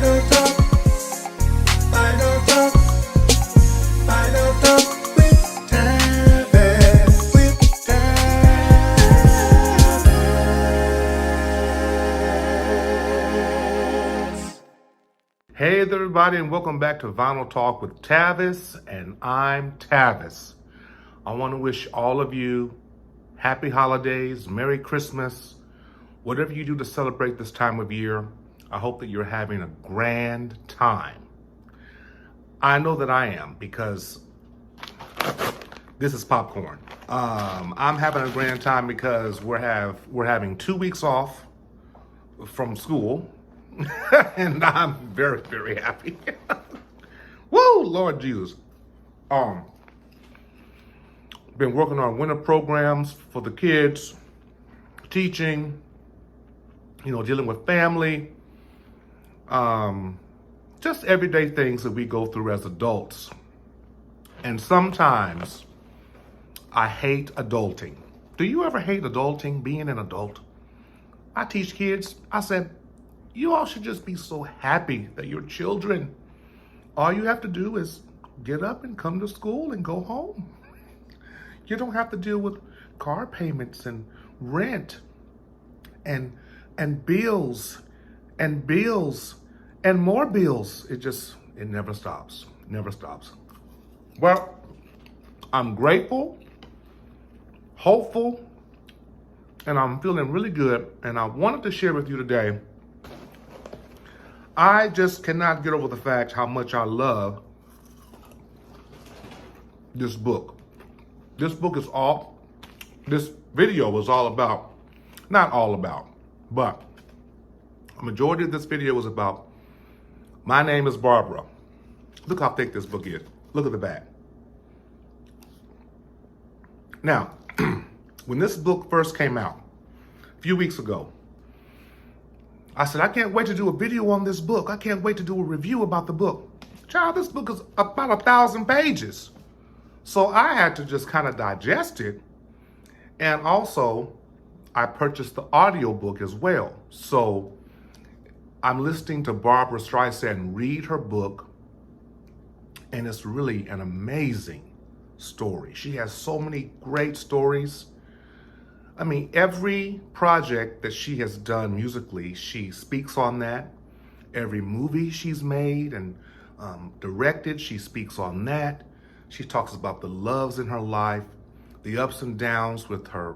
Final Talk, Final Talk, Final Talk with Tavis, with Tavis. Hey there, everybody, and welcome back to Vinyl Talk with Tavis, and I'm Tavis. I want to wish all of you happy holidays, Merry Christmas, whatever you do to celebrate this time of year. I hope that you're having a grand time. I know that I am, because this is popcorn. I'm having a grand time because we're having 2 weeks off from school. And I'm very, very happy. Woo, Lord Jesus. Been working on winter programs for the kids, teaching, dealing with family, just everyday things that we go through as adults. And sometimes I hate adulting. Do you ever hate adulting, being an adult? I teach kids. I said, you all should just be so happy that you're children. All you have to do is get up and come to school and go home. You don't have to deal with car payments and rent and bills and bills and more bills. It never stops. Never stops. Well, I'm grateful, hopeful, and I'm feeling really good. And I wanted to share with you today, I just cannot get over the fact how much I love this book. This video is all about, not all about, but a majority of this video was about, my name is Barbara. Look how thick this book is. Look at the back. Now, when this book first came out, a few weeks ago, I said, I can't wait to do a video on this book. I can't wait to do a review about the book. Child, this book is about 1,000 pages. So I had to just kind of digest it. And also, I purchased the audiobook as well. So I'm listening to Barbra Streisand read her book. And it's really an amazing story. She has so many great stories. I mean, every project that she has done musically, she speaks on that. Every movie she's made and directed, she speaks on that. She talks about the loves in her life, the ups and downs with her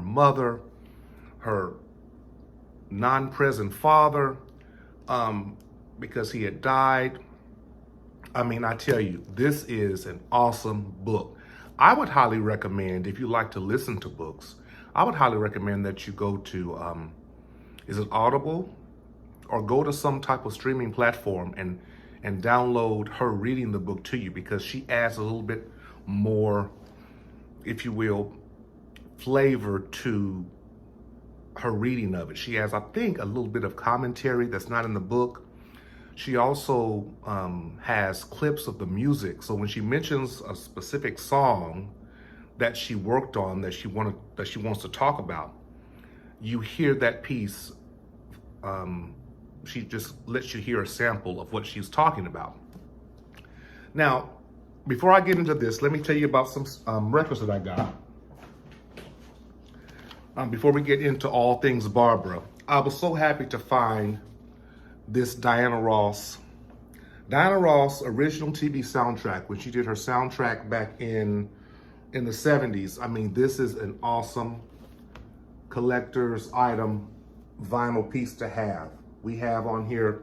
mother, her non-present father, because he had died. I mean, I tell you, this is an awesome book. I would highly recommend, if you like to listen to books, I would highly recommend that you go to, is it Audible? Or go to some type of streaming platform and download her reading the book to you, because she adds a little bit more, if you will, flavor to her reading of it. She has, I think, a little bit of commentary that's not in the book. She also has clips of the music. So when she mentions a specific song that she worked on, that she wants to talk about, you hear that piece. She just lets you hear a sample of what she's talking about. Now, before I get into this, let me tell you about some records that I got. Before we get into all things Barbara, I was so happy to find this Diana Ross original TV soundtrack, when she did her soundtrack back in the 70s. I mean, this is an awesome collector's item vinyl piece to have. We have on here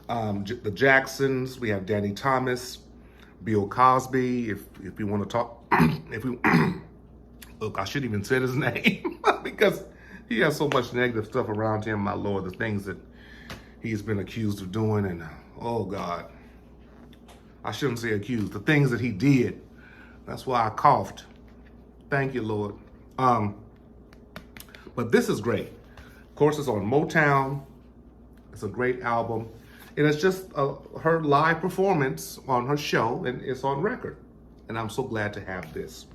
the Jacksons, we have Danny Thomas, Bill Cosby, if we want to talk, look, I shouldn't even say his name because he has so much negative stuff around him, my Lord, the things that he's been accused of doing, and oh God, I shouldn't say accused, the things that he did. That's why I coughed. Thank you, Lord. But this is great. Of course, it's on Motown. It's a great album. And it's just her live performance on her show, and it's on record. And I'm so glad to have this.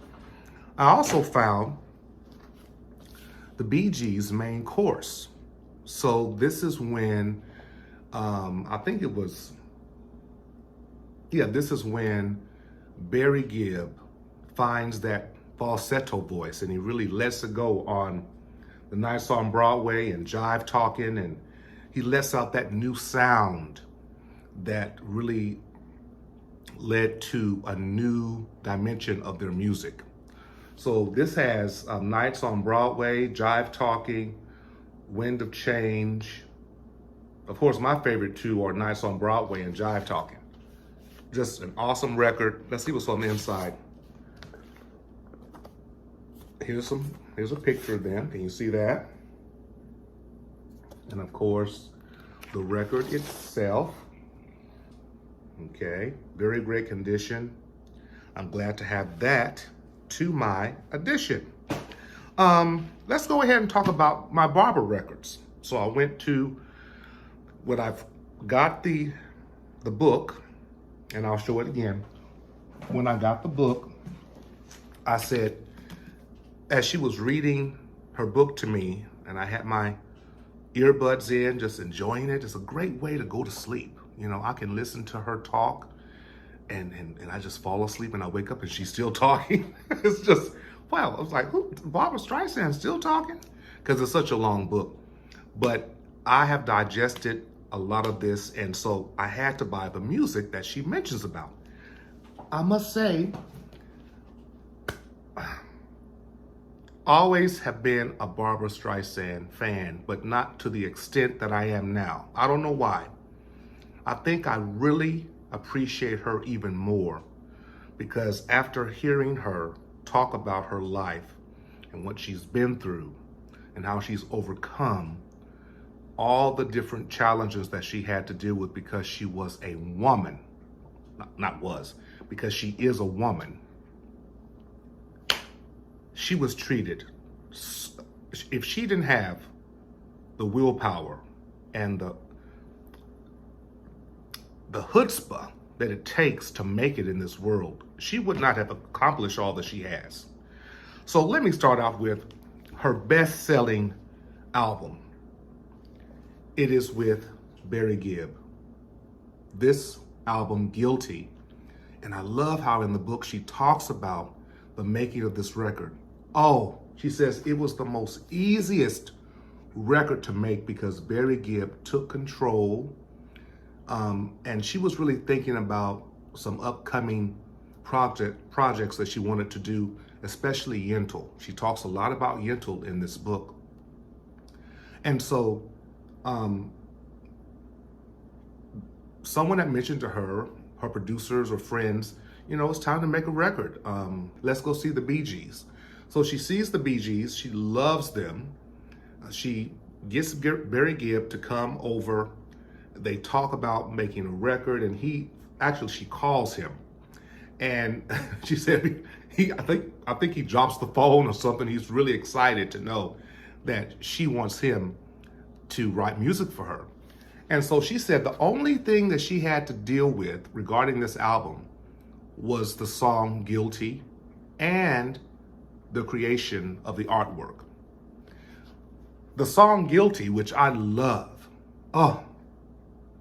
I also found the Bee Gees main course. So this is when I think it was, yeah, this is when Barry Gibb finds that falsetto voice and he really lets it go on the Nights on Broadway and Jive Talking, and he lets out that new sound that really led to a new dimension of their music. So this has Nights on Broadway, Jive Talking, Wind of Change. Of course, my favorite two are Nights on Broadway and Jive Talking. Just an awesome record. Let's see what's on the inside. Here's a picture of them. Can you see that? And of course, the record itself. Okay, very great condition. I'm glad to have that to my addition. Let's go ahead and talk about my Barber records. So I went to, when I've got the book, and I'll show it again. When I got the book, I said, as she was reading her book to me, and I had my earbuds in, just enjoying it, it's a great way to go to sleep. You know, I can listen to her talk and I just fall asleep and I wake up and she's still talking. It's just, wow. I was like, who, Barbra Streisand still talking? Because it's such a long book. But I have digested a lot of this, and so I had to buy the music that she mentions about. I must say, always have been a Barbra Streisand fan, but not to the extent that I am now. I don't know why. I think I really appreciate her even more because after hearing her talk about her life and what she's been through and how she's overcome all the different challenges that she had to deal with because she was a woman, because she is a woman. She was treated, if she didn't have the willpower and the chutzpah that it takes to make it in this world, she would not have accomplished all that she has. So let me start off with her best-selling album. It is with Barry Gibb. This album, Guilty, and I love how in the book she talks about the making of this record. Oh, she says it was the most easiest record to make because Barry Gibb took control, and she was really thinking about some upcoming projects that she wanted to do, especially Yentl. She talks a lot about Yentl in this book. And so someone had mentioned to her producers or friends, you know, it's time to make a record. Let's go see the Bee Gees. So she sees the Bee Gees, she loves them. She gets Barry Gibb to come over. They talk about making a record, and she calls him. And she said, I think he drops the phone or something. He's really excited to know that she wants him to write music for her. And so she said the only thing that she had to deal with regarding this album was the song Guilty and the creation of the artwork. The song Guilty, which I love. Oh,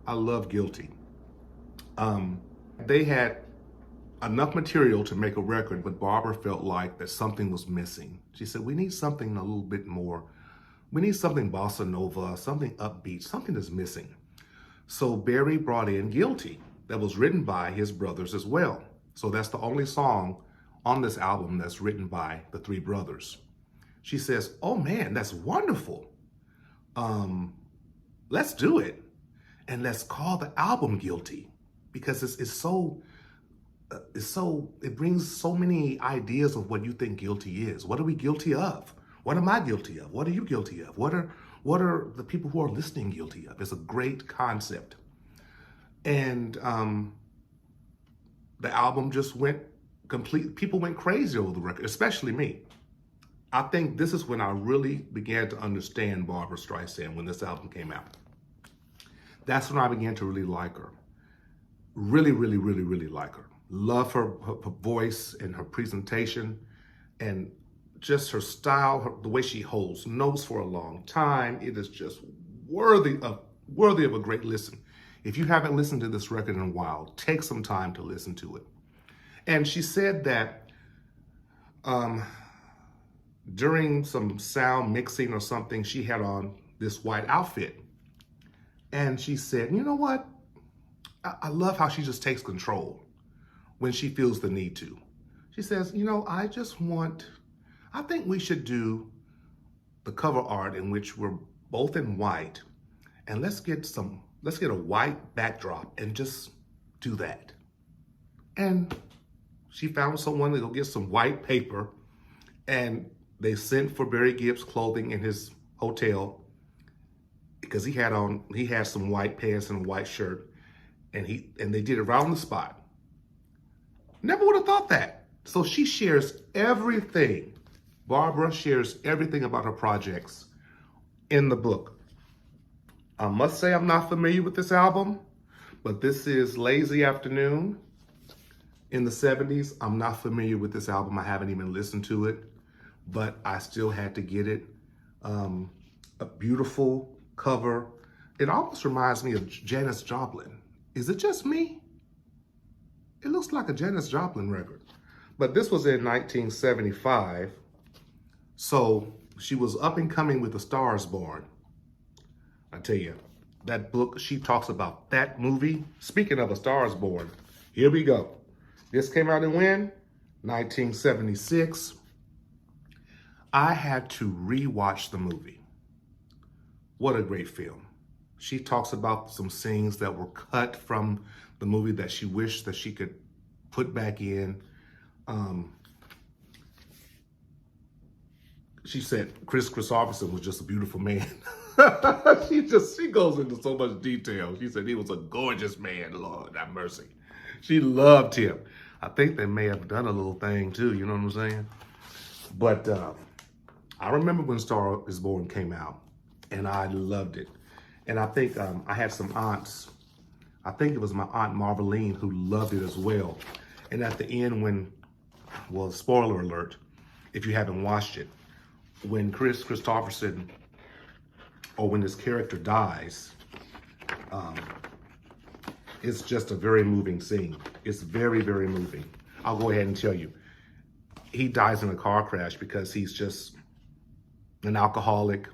I love Guilty. They had enough material to make a record, but Barbara felt like that something was missing. She said, we need something a little bit more. We need something bossa nova, something upbeat, something that's missing. So Barry brought in Guilty that was written by his brothers as well. So that's the only song on this album that's written by the three brothers. She says, oh man, that's wonderful. Let's do it. And let's call the album Guilty because it brings so many ideas of what you think guilty is. What are we guilty of? What am I guilty of? What are you guilty of? What are the people who are listening guilty of? It's a great concept. And the album just went complete. People went crazy over the record, especially me. I think this is when I really began to understand Barbra Streisand, when this album came out. That's when I began to really like her. Really, really, really, really like her. Love her voice and her presentation and just her style, the way she holds notes for a long time. It is just worthy of worthy of a great listen. If you haven't listened to this record in a while, take some time to listen to it. And she said that during some sound mixing or something, she had on this white outfit. And she said, you know what? I love how she just takes control when she feels the need to. She says, you know, I think we should do the cover art in which we're both in white, and let's get a white backdrop and just do that. And she found someone to go get some white paper, and they sent for Barry Gibb's clothing in his hotel because he had some white pants and a white shirt, and they did it right on the spot. Never would have thought that. So she shares everything. Barbara shares everything about her projects in the book. I must say I'm not familiar with this album, but this is Lazy Afternoon in the 70s. I'm not familiar with this album. I haven't even listened to it, but I still had to get it. A beautiful cover. It almost reminds me of Janis Joplin. Is it just me? It looks like a Janis Joplin record. But this was in 1975. So she was up and coming with A Star Is Born. I tell you, that book, she talks about that movie. Speaking of A Star Is Born, here we go. This came out in when? 1976. I had to rewatch the movie. What a great film. She talks about some scenes that were cut from the movie that she wished that she could put back in. She said Chris Christopherson was just a beautiful man. She goes into so much detail. She said he was a gorgeous man, Lord have mercy. She loved him. I think they may have done a little thing too, you know what I'm saying? But I remember when Star Is Born came out, and I loved it. And I think I had some aunts. I think it was my Aunt Marveline who loved it as well. And at the end well, spoiler alert, if you haven't watched it, when Chris Christopherson, or when this character dies, it's just a very moving scene. It's very, very moving. I'll go ahead and tell you. He dies in a car crash because he's just an alcoholic.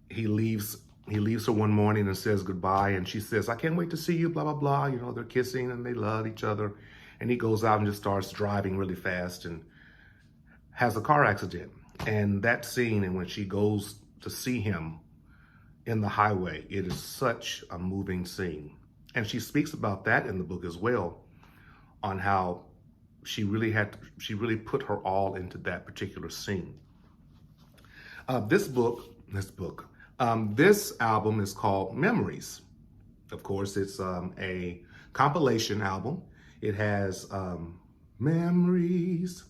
He leaves her one morning and says goodbye, and she says, I can't wait to see you, blah, blah, blah. You know, they're kissing and they love each other. And he goes out and just starts driving really fast and has a car accident. And that scene, and when she goes to see him in the highway, it is such a moving scene. And she speaks about that in the book as well, on how she really put her all into that particular scene. This album is called Memories. Of course, it's a compilation album. It has memories.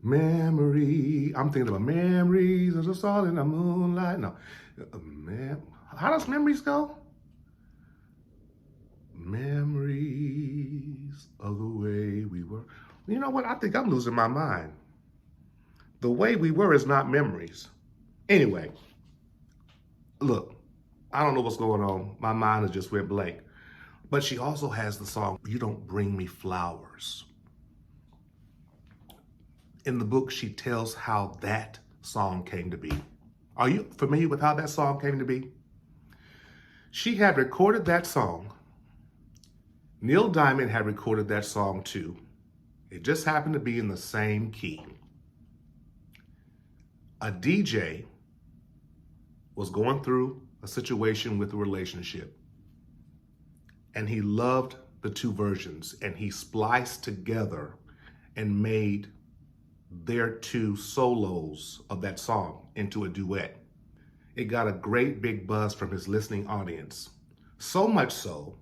I'm thinking about memories of the sun in the moonlight. No, how does memories go? Memories of the way we were. You know what? I think I'm losing my mind. The way we were is not memories. Anyway, look, I don't know what's going on. My mind has just went blank. But she also has the song, You Don't Bring Me Flowers. In the book, she tells how that song came to be. Are you familiar with how that song came to be? She had recorded that song. Neil Diamond had recorded that song too. It just happened to be in the same key. A DJ was going through a situation with a relationship, and he loved the two versions, and he spliced together and made their two solos of that song into a duet. It got a great big buzz from his listening audience. So much so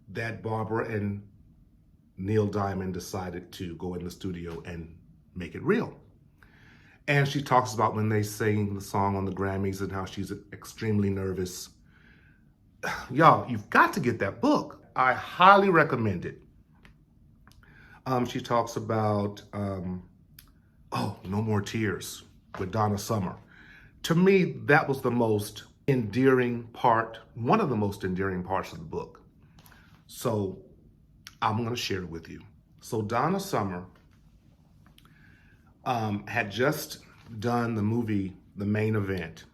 that Barbara and Neil Diamond decided to go in the studio and make it real. And she talks about when they sang the song on the Grammys and how she's extremely nervous. Y'all, you've got to get that book. I highly recommend it. She talks about, No More Tears with Donna Summer. To me, that was the most endearing part, one of the most endearing parts of the book. So I'm going to share it with you. So Donna Summer had just done the movie The Main Event.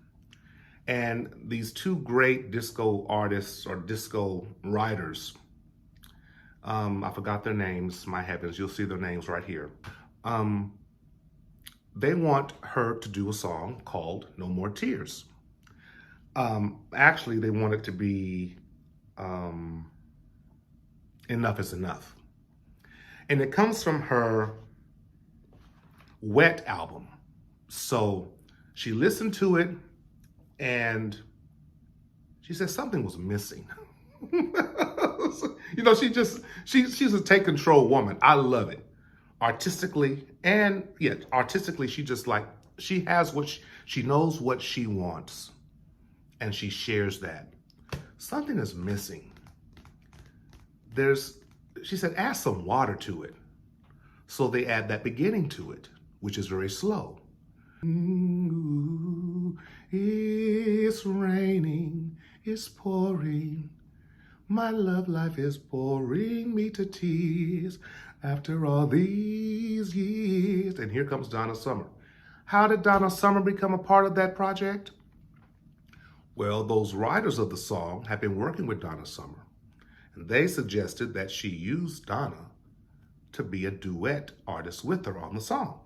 And these two great disco artists or disco writers, I forgot their names, my heavens, you'll see their names right here. They want her to do a song called No More Tears. Actually, they want it to be Enough is Enough. And it comes from her Wet album. So she listened to it and she said something was missing. You know, she's a take control woman. I love it. Artistically, and yeah, artistically, she has what she knows what she wants, and she shares that. Something is missing. She said, add some water to it. So they add that beginning to it, which is very slow. Ooh, it's raining, it's pouring. My love life is boring me to tears after all these years. And here comes Donna Summer. How did Donna Summer become a part of that project? Well, those writers of the song have been working with Donna Summer, and they suggested that she use Donna to be a duet artist with her on the song.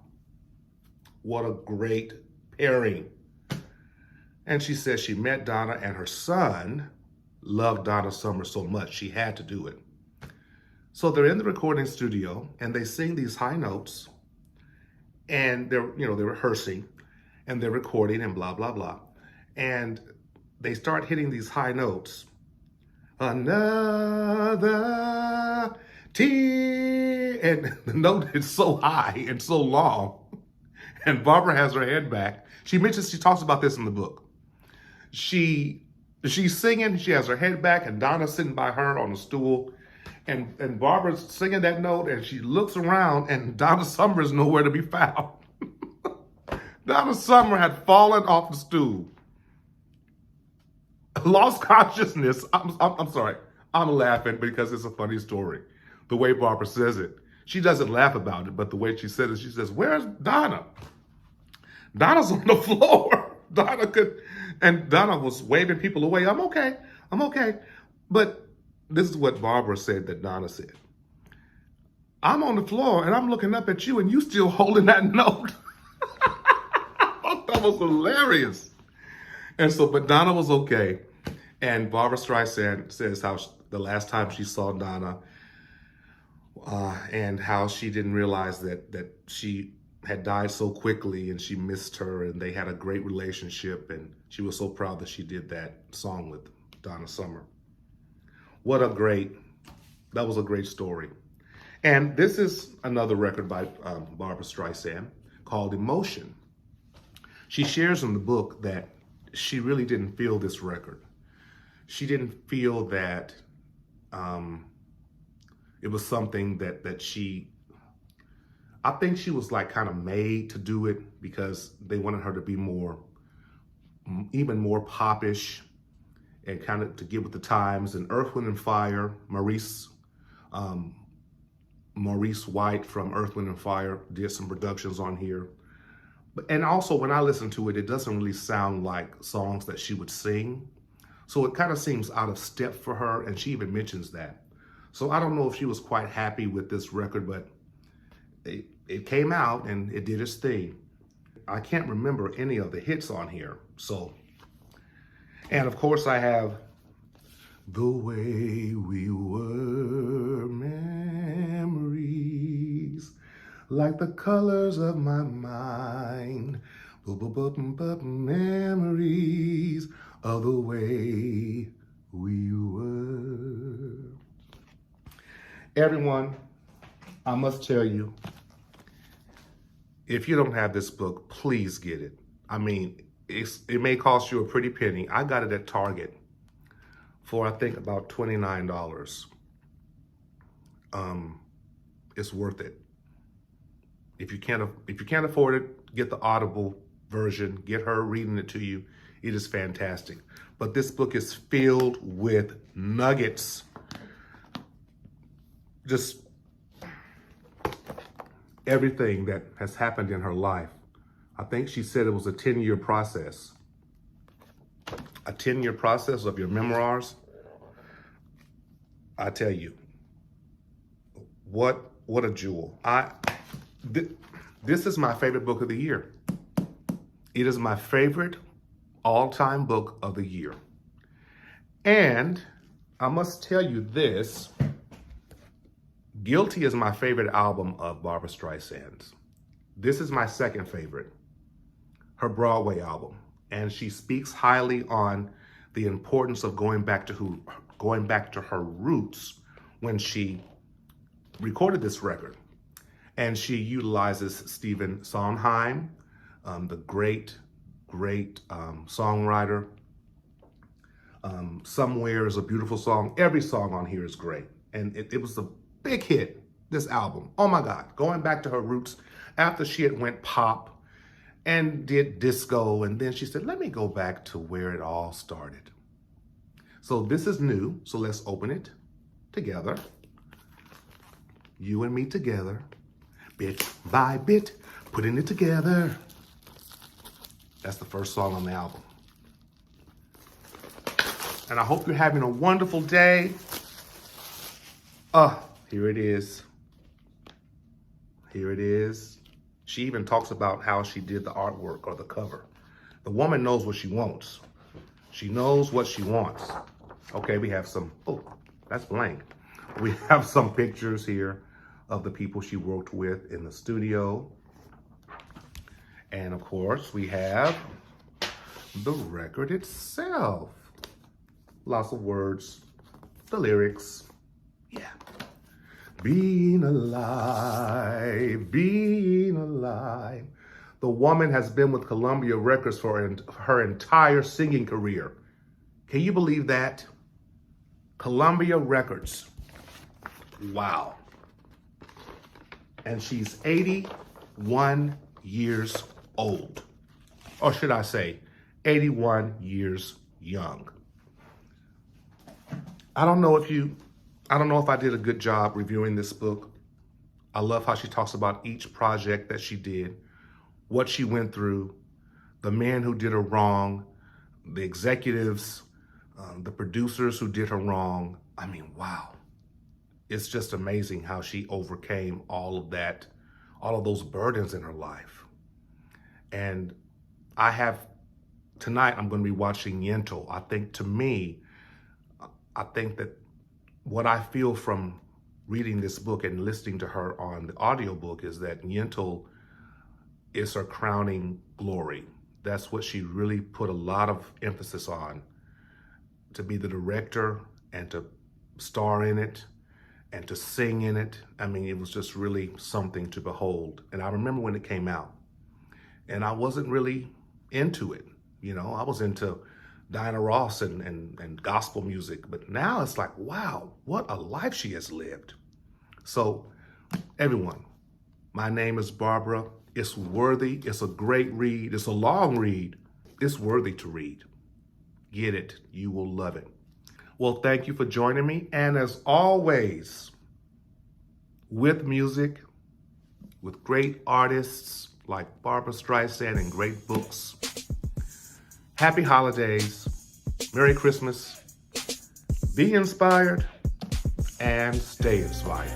What a great pairing. And she says she met Donna and her son loved Donna Summer so much she had to do it. So they're in the recording studio and they sing these high notes and they're rehearsing and they're recording and blah, blah, blah. And they start hitting these high notes. Another tear. And the note is so high and so long. And Barbara has her head back. She talks about this in the book. She's singing, she has her head back, and Donna's sitting by her on a stool. And Barbara's singing that note, and she looks around, and Donna Summer is nowhere to be found. Donna Summer had fallen off the stool, lost consciousness. I'm sorry. I'm laughing because it's a funny story. The way Barbara says it. She doesn't laugh about it, but the way she says it, she says, "Where's Donna?" Donna's on the floor. Donna was waving people away. I'm okay. But this is what Barbara said that Donna said. I'm on the floor and I'm looking up at you and you still holding that note. I thought that was hilarious. And so, but Donna was okay. And Barbara Streisand says how the last time she saw Donna and how she didn't realize that she had died so quickly and she missed her and they had a great relationship and she was so proud that she did that song with Donna Summer. That was a great story. And this is another record by Barbara Streisand called Emotion. She shares in the book that she really didn't feel this record. She didn't feel that it was something that I think she was like kind of made to do it because they wanted her to be even more popish and kind of to get with the times. And Earth, Wind & Fire, Maurice White from Earth, Wind & Fire did some productions on here. And also when I listen to it, it doesn't really sound like songs that she would sing. So it kind of seems out of step for her, and she even mentions that. So I don't know if she was quite happy with this record, but it came out and it did its thing. I can't remember any of the hits on here. So, and of course I have The Way We Were, memories, like the colors of my mind, memories of the way we were. Everyone, I must tell you, if you don't have this book, please get it. I mean, it may cost you a pretty penny. I got it at Target for, I think, about $29. It's worth it. If you can't afford it, get the Audible version. Get her reading it to you. It is fantastic. But this book is filled with nuggets. Just everything that has happened in her life. I think she said it was a 10-year process. A 10-year process of your memoirs. I tell you, what a jewel. This is my favorite book of the year. It is my favorite all-time book of the year. And I must tell you this, Guilty is my favorite album of Barbra Streisand's. This is my second favorite, her Broadway album. And she speaks highly on the importance of going back to her roots when she recorded this record. And she utilizes Stephen Sondheim, the great songwriter. Somewhere is a Beautiful Song. Every song on here is great. And it was a big hit, this album. Oh my God, going back to her roots after she had went pop and did disco. And then she said, let me go back to where it all started. So this is new. So let's open it together. You and me together, bit by bit, putting it together. That's the first song on the album. And I hope you're having a wonderful day. Here it is. Here it is. She even talks about how she did the artwork or the cover. The woman knows what she wants. She knows what she wants. Okay, we have some, oh, that's blank. We have some pictures here of the people she worked with in the studio. And of course, we have the record itself. Lots of words, the lyrics. Yeah. Being alive, being alive. The woman has been with Columbia Records for her entire singing career. Can you believe that? Columbia Records. Wow. And she's 81 years old. Or should I say, 81 years young. I don't know if I did a good job reviewing this book. I love how she talks about each project that she did, what she went through, the men who did her wrong, the executives, the producers who did her wrong. I mean, wow. It's just amazing how she overcame all of that, all of those burdens in her life. And tonight I'm going to be watching Yentl. I think that what I feel from reading this book and listening to her on the audiobook is that Yentl is her crowning glory. That's what she really put a lot of emphasis on, to be the director and to star in it and to sing in it. I mean, it was just really something to behold. And I remember when it came out and I wasn't really into it. You know, I was into Diana Ross and gospel music, but now it's like, wow, what a life she has lived. So everyone, my name is Barbara. It's worthy. It's a great read. It's a long read. It's worthy to read. Get it. You will love it. Well, thank you for joining me. And as always, with music, with great artists like Barbra Streisand and great books, happy holidays, Merry Christmas, be inspired, and stay inspired.